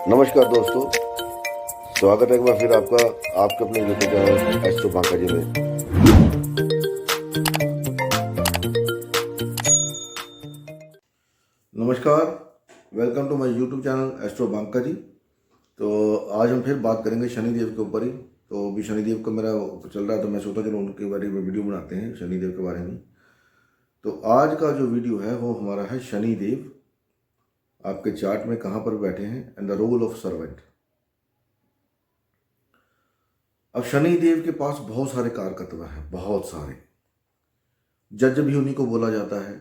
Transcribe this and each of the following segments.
नमस्कार दोस्तों, स्वागत है एक बार फिर आपका आपके अपने YouTube channel astro Banka ji में। नमस्कार, welcome to my YouTube channel astro Banka ji. तो आज हम फिर बात करेंगे शनिदेव के ऊपर ही। तो अभी शनिदेव का मेरा चल रहा है, तो मैं सोचा चलो उनके बारे में वीडियो बनाते हैं शनिदेव के बारे में। तो आज का जो वीडियो है वो हमारा है शनिदेव आपके चार्ट में कहाँ पर बैठे हैं and the role of servant. अब शनिदेव के पास बहुत सारे कारकत्व हैं, बहुत सारे। जज भी उन्हीं को बोला जाता है,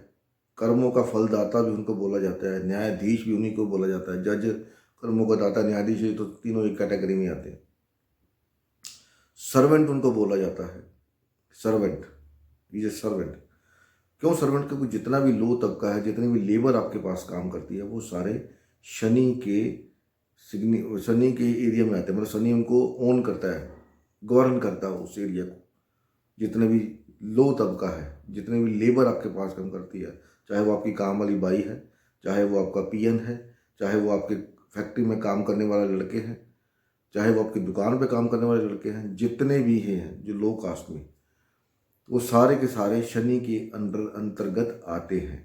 कर्मों का फलदाता भी उनको बोला जाता है, न्यायाधीश भी उन्हीं को बोला जाता है। जज, कर्मों का दाता, न्यायाधीश, ये तो तीनों एक कैटेगरी में आते हैं। सर्वेंट उनको बोला जाता है, सर्वेंट, ये सर्वेंट। क्यों सर्वेंट? क्योंकि जितना भी लो तबका है, जितनी भी लेबर आपके पास काम करती है, वो सारे शनि के एरिया में आते हैं। मतलब शनि उनको ओन करता है, गवर्न करता है उस एरिया को। जितने भी लो तबका है, जितने भी लेबर आपके पास काम करती है, चाहे वो आपकी काम वाली बाई है, चाहे वो आपका पीएन है, चाहे वो आपके फैक्ट्री में काम करने वाले लड़के हैं, चाहे वो आपकी दुकान पे काम करने वाले लड़के हैं, जितने भी हैं जो लो कास्ट में, वो सारे के सारे शनि के अंतर्गत आते हैं।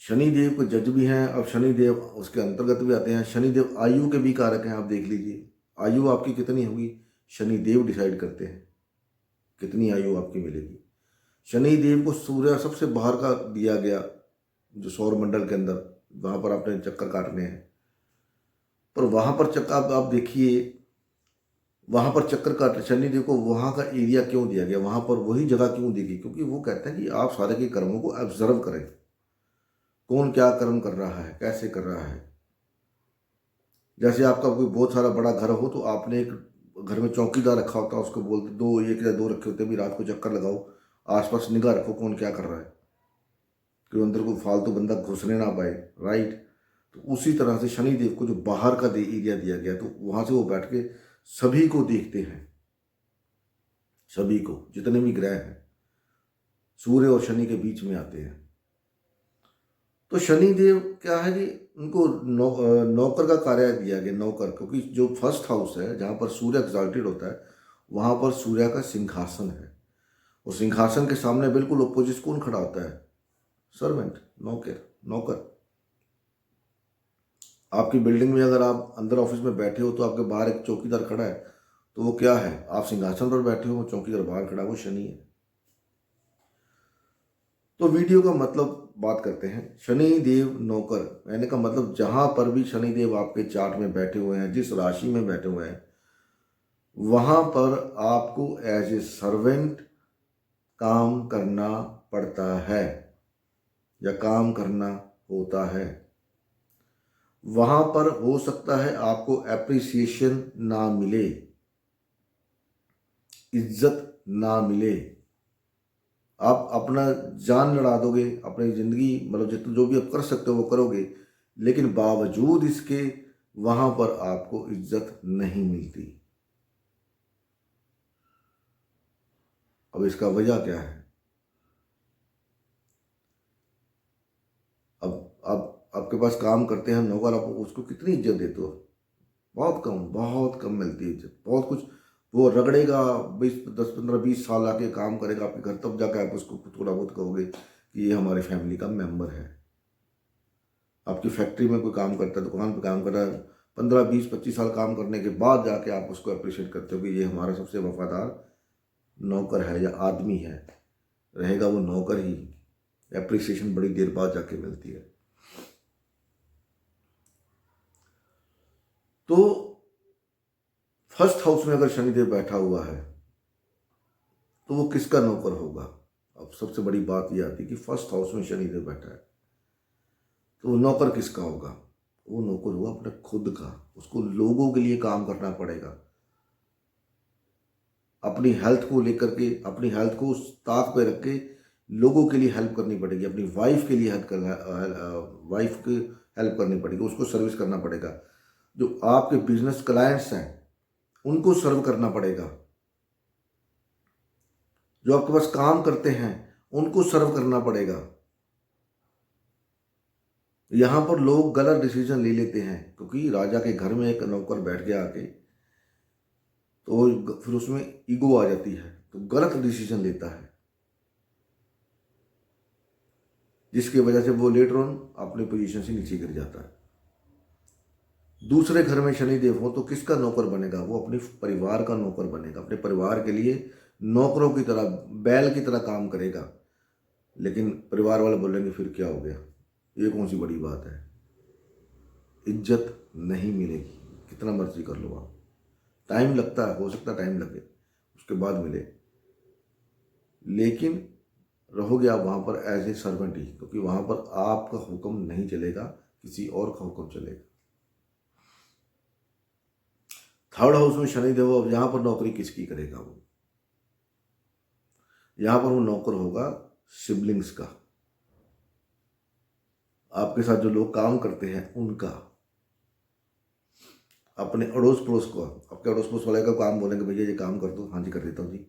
शनिदेव को जज भी हैं, अब शनिदेव उसके अंतर्गत भी आते हैं। शनिदेव आयु के भी कारक हैं। आप देख लीजिए, आयु आपकी कितनी होगी, शनिदेव डिसाइड करते हैं कितनी आयु आपकी मिलेगी। शनिदेव को सूर्य सबसे बाहर का दिया गया, जो सौर मंडल के अंदर, वहाँ पर आपने चक्कर काटने हैं। पर वहाँ पर चक्कर आप देखिए, वहाँ पर चक्कर काट शनिदेव को वहाँ का एरिया क्यों दिया गया, वहाँ पर वही जगह क्यों दी गई? क्योंकि वो कहते हैं कि आप सारे के कर्मों को ऑब्जर्व करें, कौन क्या कर्म कर रहा है, कैसे कर रहा है। जैसे आपका कोई बहुत सारा बड़ा घर हो, तो आपने एक घर में चौकीदार रखा होता है, उसको बोलते दो, एक या दो रखे होते, भी रात को चक्कर लगाओ, आसपास निगाह रखो कौन क्या कर रहा है, कि अंदर को फालतू बंदा घुसने ना पाए, राइट। तो उसी तरह से शनिदेव को जो बाहर का एरिया दिया गया, तो वहां से वो बैठ के सभी को देखते हैं, सभी को, जितने भी ग्रह हैं सूर्य और शनि के बीच में आते हैं। तो शनिदेव क्या है कि उनको नौकर का कार्य दिया गया, नौकर। क्योंकि जो फर्स्ट हाउस है, जहाँ पर सूर्य एक्साल्टेड होता है, वहाँ पर सूर्य का सिंहासन है। और सिंहासन के सामने बिल्कुल अपोजिट कौन खड़ा होता है? सर्वेंट, नौकर, नौकर। आपकी बिल्डिंग में अगर आप अंदर ऑफिस में बैठे हो, तो आपके बाहर एक चौकीदार खड़ा है, तो वो क्या है? आप सिंहासन पर बैठे हो, चौकीदार बाहर खड़ा है, वो शनि है। तो वीडियो का मतलब बात करते हैं। शनिदेव नौकर, मैंने का मतलब जहां पर भी शनिदेव आपके चार्ट में बैठे हुए हैं, जिस राशि में बैठे हुए हैं, वहां पर आपको एज ए सर्वेंट काम करना पड़ता है या काम करना होता है। वहां पर हो सकता है आपको एप्रिसिएशन ना मिले, इज्जत ना मिले, आप अपना जान लड़ा दोगे, अपनी ज़िंदगी, मतलब जितना जो भी आप कर सकते हो वो करोगे, लेकिन बावजूद इसके वहाँ पर आपको इज्जत नहीं मिलती। अब इसका वजह क्या है? अब आपके पास काम करते हैं नौकर, आप उसको कितनी इज्जत देते हो? बहुत कम, बहुत कम मिलती है इज्जत। बहुत कुछ वो रगड़ेगा, 10 15 20 साल आके काम करेगा आपके घर, तब जाके आप उसको थोड़ा बहुत कहोगे कि ये हमारी फैमिली का मेंबर है। आपकी फैक्ट्री में कोई काम करता है, दुकान पे काम कर रहा है, 15 20 25 साल काम करने के बाद जाके आप उसको अप्रिशिएट करते हो कि ये हमारा सबसे वफादार नौकर है या आदमी है। रहेगा वो नौकर ही, एप्रिसिएशन बड़ी देर बाद जाके मिलती है। तो फर्स्ट हाउस में अगर शनिदेव बैठा हुआ है, तो वो किसका नौकर होगा? अब सबसे बड़ी बात यह आती है कि फर्स्ट हाउस में शनिदेव बैठा है, तो वो नौकर किसका होगा? वो नौकर हुआ अपने खुद का। उसको लोगों के लिए काम करना पड़ेगा, अपनी हेल्थ को लेकर के, अपनी हेल्थ को ताक पे रख के लोगों के लिए हेल्प करनी पड़ेगी, अपनी वाइफ के लिए वाइफ की हेल्प करनी पड़ेगी, उसको सर्विस करना पड़ेगा। जो आपके बिजनेस क्लाइंट्स हैं उनको सर्व करना पड़ेगा, जो आपके पास काम करते हैं उनको सर्व करना पड़ेगा। यहाँ पर लोग गलत डिसीजन ले लेते हैं, क्योंकि राजा के घर में एक नौकर बैठ गया आके, तो फिर उसमें ईगो आ जाती है, तो गलत डिसीजन लेता है, जिसकी वजह से वो लेटर ऑन अपनी पोजीशन से नीचे गिर जाता है। दूसरे घर में शनिदेव हो तो किसका नौकर बनेगा? वो अपने परिवार का नौकर बनेगा, अपने परिवार के लिए नौकरों की तरह, बैल की तरह काम करेगा। लेकिन परिवार वाले बोलेंगे फिर क्या हो गया, ये कौन सी बड़ी बात है, इज्जत नहीं मिलेगी, कितना मर्जी कर लो आप। टाइम लगता है, हो सकता है टाइम लगे, उसके बाद मिले, लेकिन रहोगे आप वहाँ पर एज ए सर्वेंट ही, क्योंकि वहाँ पर आपका हुक्म नहीं चलेगा, किसी और का हुक्म चलेगा। थर्ड हाउस में शनि देव, अब यहाँ पर नौकरी किसकी करेगा? वो यहाँ पर वो नौकर होगा सिबलिंग्स का, आपके साथ जो लोग काम करते हैं उनका, अपने अड़ोस पड़ोस को, आपके अड़ोस पड़ोस वाले का काम बोलेंगे भैया ये काम कर दो, हाँ जी कर देता हूँ जी।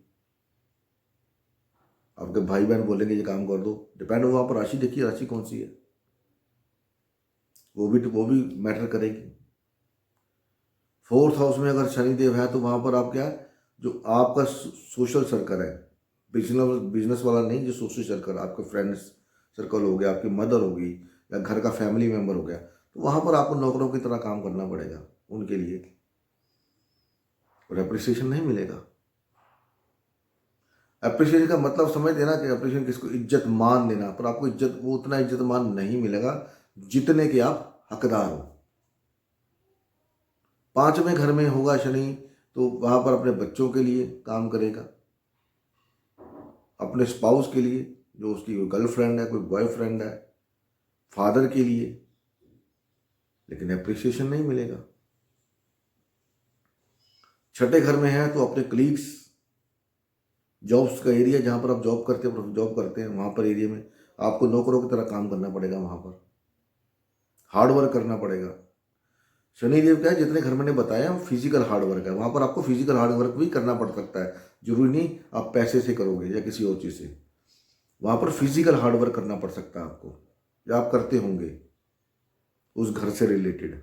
आपके भाई बहन बोलेंगे ये काम कर दो, डिपेंड हो वहाँ पर राशि, देखिए राशि कौन सी है, वो भी मैटर करेगी। फोर्थ हाउस में अगर शनिदेव है तो वहाँ पर आप क्या, जो आपका सोशल सर्कल है, बिजनेस वाला नहीं, जो सोशल सर्कल, आपके फ्रेंड्स सर्कल हो गया, आपकी मदर होगी, या घर का फैमिली मेम्बर हो गया, तो वहाँ पर आपको नौकरों की तरह काम करना पड़ेगा उनके लिए, और अप्रिसिएशन नहीं मिलेगा। अप्रिसिएशन का मतलब समझ देना कि अप्रिसिएशन किसको, इज्जत मान देना, पर आपको इज्जत, वो उतना इज्जत मान नहीं मिलेगा जितने के आप हकदार हो। पांचवें घर में होगा शनि, तो वहां पर अपने बच्चों के लिए काम करेगा, अपने स्पाउस के लिए, जो उसकी कोई गर्लफ्रेंड है, कोई बॉयफ्रेंड है, फादर के लिए, लेकिन अप्रिसिएशन नहीं मिलेगा। छठे घर में है तो अपने कलीग्स, जॉब्स का एरिया जहां पर आप जॉब करते हैं वहां पर एरिया में आपको नौकरों की तरह काम करना पड़ेगा, वहां पर हार्डवर्क करना पड़ेगा। शनिदेव क्या है, जितने घर मैंने बताया वो फिजिकल हार्डवर्क है, वहां पर आपको फिजिकल हार्डवर्क भी करना पड़ सकता है, जरूरी नहीं आप पैसे से करोगे या किसी और चीज से, वहां पर फिजिकल हार्डवर्क करना पड़ सकता है आपको, या आप करते होंगे उस घर से रिलेटेड।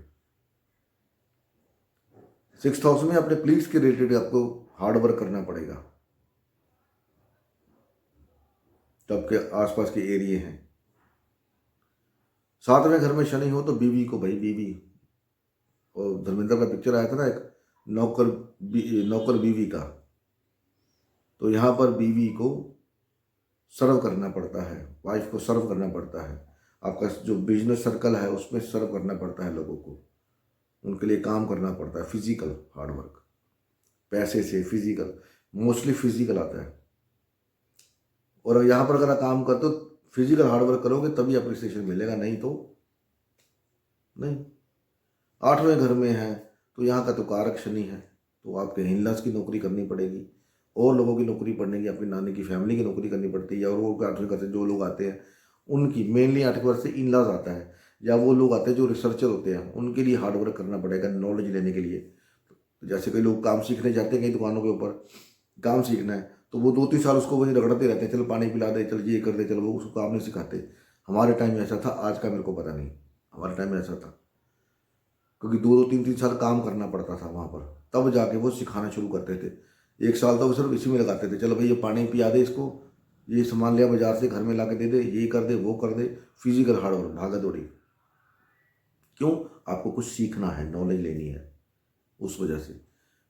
सिक्स्थ हाउस में अपने प्लीज के रिलेटेड आपको हार्डवर्क करना पड़ेगा, तो आपके आसपास के एरिया हैं। सातवें घर में शनि हो तो बीवी को, भाई बीवी, और धर्मेंद्र का पिक्चर आया था ना एक, नौकर बीवी का, तो यहाँ पर बीवी को सर्व करना पड़ता है, वाइफ को सर्व करना पड़ता है, आपका जो बिजनेस सर्कल है उसमें सर्व करना पड़ता है लोगों को, उनके लिए काम करना पड़ता है, फिजिकल हार्डवर्क, पैसे से फिजिकल, मोस्टली फिजिकल आता है। और यहाँ पर अगर आप काम करते हो फिजिकल हार्डवर्क करोगे तभी अप्रिसिएशन मिलेगा, नहीं तो नहीं। आठवें घर में है तो यहाँ का तो कारक शनि है, तो आपके इनलॉज की नौकरी करनी पड़ेगी, और लोगों की नौकरी पड़ने की, अपनी नानी की फैमिली की नौकरी करनी पड़ती है, और वो आठवें घर से जो लोग आते हैं उनकी, मेनली आठवें घर से इनलॉज आता है, या वो लोग आते हैं जो रिसर्चर होते हैं, उनके लिए हार्डवर्क करना पड़ेगा नॉलेज लेने के लिए। तो जैसे कई लोग काम सीखने जाते हैं कई दुकानों के ऊपर, काम सीखना है तो वो 2-3 साल उसको वहीं रगड़ते रहते हैं, चल पानी पिला दे, चल ये कर दे, चल वो, उसको काम नहीं सिखाते। हमारे टाइम में ऐसा था, आज का मेरे को पता नहीं, हमारे टाइम में ऐसा था, क्योंकि 2-2 3-3 साल काम करना पड़ता था वहाँ पर, तब जाके वो सिखाना शुरू करते थे। 1 साल तो वो सिर्फ इसी में लगाते थे, चलो भाई ये पानी पिया दे इसको, ये सामान लिया बाजार से, घर में ला के दे दे, ये कर दे, वो कर दे, फिजिकल हार्डवर्क, भागा दौड़ी। क्यों? आपको कुछ सीखना है, नॉलेज लेनी है, उस वजह से।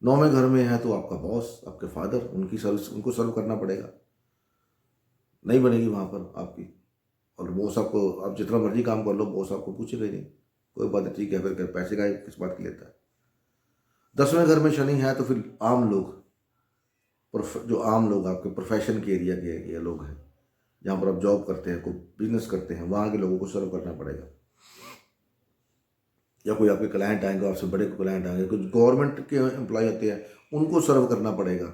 9वें घर में है तो आपका बॉस, आपके फादर, उनकी सर्विस, उनको सर्व करना पड़ेगा, नहीं बनेगी वहाँ पर आपकी। और बॉस आपको, आप जितना मर्जी काम कर लो, बॉस आपको पूछेगा ही नहीं, कोई बात नहीं, ठीक है, फिर पैसे का किस बात की लेता है। 10वें घर में शनि है तो फिर आम लोग, जो आम लोग आपके प्रोफेशन के एरिया के लोग हैं, जहाँ पर आप जॉब करते हैं, कोई बिजनेस करते हैं, वहाँ के लोगों को सर्व करना पड़ेगा। या कोई आपके क्लाइंट आएंगे, आपसे बड़े क्लाइंट आएंगे, कुछ गवर्नमेंट के एम्प्लॉय होते हैं, उनको सर्व करना पड़ेगा,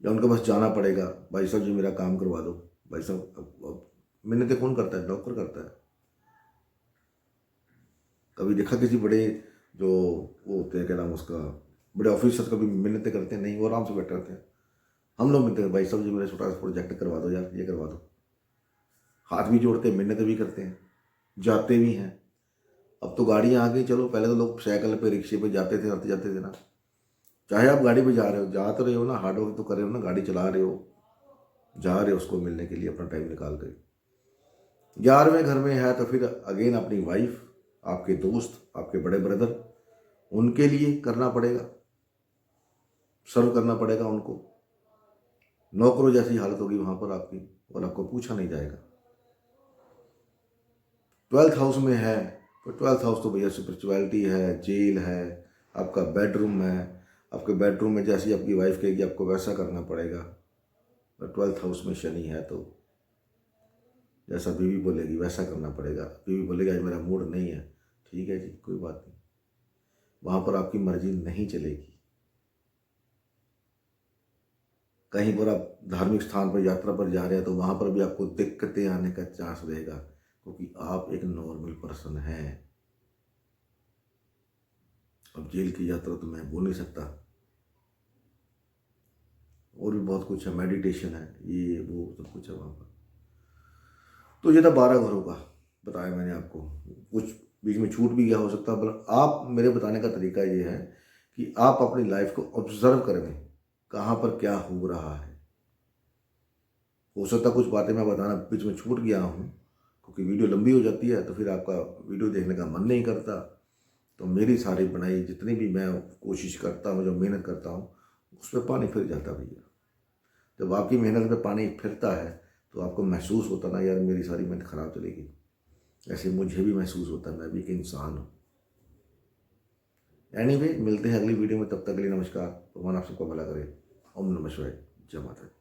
या उनके पास जाना पड़ेगा, भाई साहब जी मेरा काम करवा दो, भाई साहब। अब मिन्नतें कौन करता है? नौकर करता है। कभी देखा किसी बड़े जो वो होते हैं, क्या नाम उसका, बड़े ऑफिसर्स कभी मिन्नतें करते हैं? नहीं, वो आराम से बैठे रहते हैं। हम लोग मिलते हैं, भाई साहब जी मेरा छोटा सा प्रोजेक्ट करवा दो यार, ये करवा दो, हाथ भी जोड़ते हैं, मिन्नत भी करते हैं, जाते भी हैं। अब तो गाड़ियाँ आ गई, चलो पहले तो लोग साइकिल पे रिक्शे पे जाते थे, आते जाते थे ना। चाहे आप गाड़ी पे जा तो रहे हो ना, हार्ड वर्क तो कर रहे हो ना, गाड़ी चला रहे हो, जा रहे हो उसको मिलने के लिए अपना टाइम निकाल कर। 11वें घर में है तो फिर अगेन अपनी वाइफ, आपके दोस्त, आपके बड़े ब्रदर, उनके लिए करना पड़ेगा, सर्व करना पड़ेगा उनको। नौकरों जैसी हालत होगी वहां पर आपकी, और आपको पूछा नहीं जाएगा। 12th हाउस में है तो 12th हाउस तो भैया स्पिरिचुअलिटी है, जेल है, आपका बेडरूम है। आपके बेडरूम में जैसी आपकी वाइफ कहेगी आपको वैसा करना पड़ेगा। और 12th हाउस में शनि है तो जैसा बीवी बोलेगी वैसा करना पड़ेगा। बीवी बोलेगी आज मेरा मूड नहीं है, ठीक है जी, कोई बात नहीं, वहां पर आपकी मर्जी नहीं चलेगी। कहीं पर आप धार्मिक स्थान पर यात्रा पर जा रहे हैं तो वहां पर भी आपको दिक्कतें आने का चांस रहेगा, क्योंकि आप एक नॉर्मल पर्सन हैं। अब जेल की यात्रा तो मैं बोल नहीं सकता, और भी बहुत कुछ है, मेडिटेशन है, ये वो सब कुछ है वहाँ पर। तो ये था 12 घरों का बताया मैंने आपको। कुछ बीच में छूट भी गया हो सकता है, पर आप, मेरे बताने का तरीका ये है कि आप अपनी लाइफ को ऑब्जर्व करें, कहाँ पर क्या हो रहा है। हो सकता कुछ बातें मैं बताना बीच में छूट गया हूँ, क्योंकि वीडियो लंबी हो जाती है तो फिर आपका वीडियो देखने का मन नहीं करता। तो मेरी सारी बनाई जितनी भी मैं कोशिश करता हूँ, जो मेहनत करता हूँ, उस पर पानी फिर जाता भैया। जब आपकी मेहनत पे पानी फिरता है तो आपको महसूस होता ना, यार मेरी सारी मेहनत खराब चलेगी। ऐसे मुझे भी महसूस होता है, मैं भी एक इंसान हूँ। एनीवे, मिलते हैं अगली वीडियो में, तब तक के लिए नमस्कार। भगवान आप सबको भला करे। ओम नमः शिवाय, जय माता दी।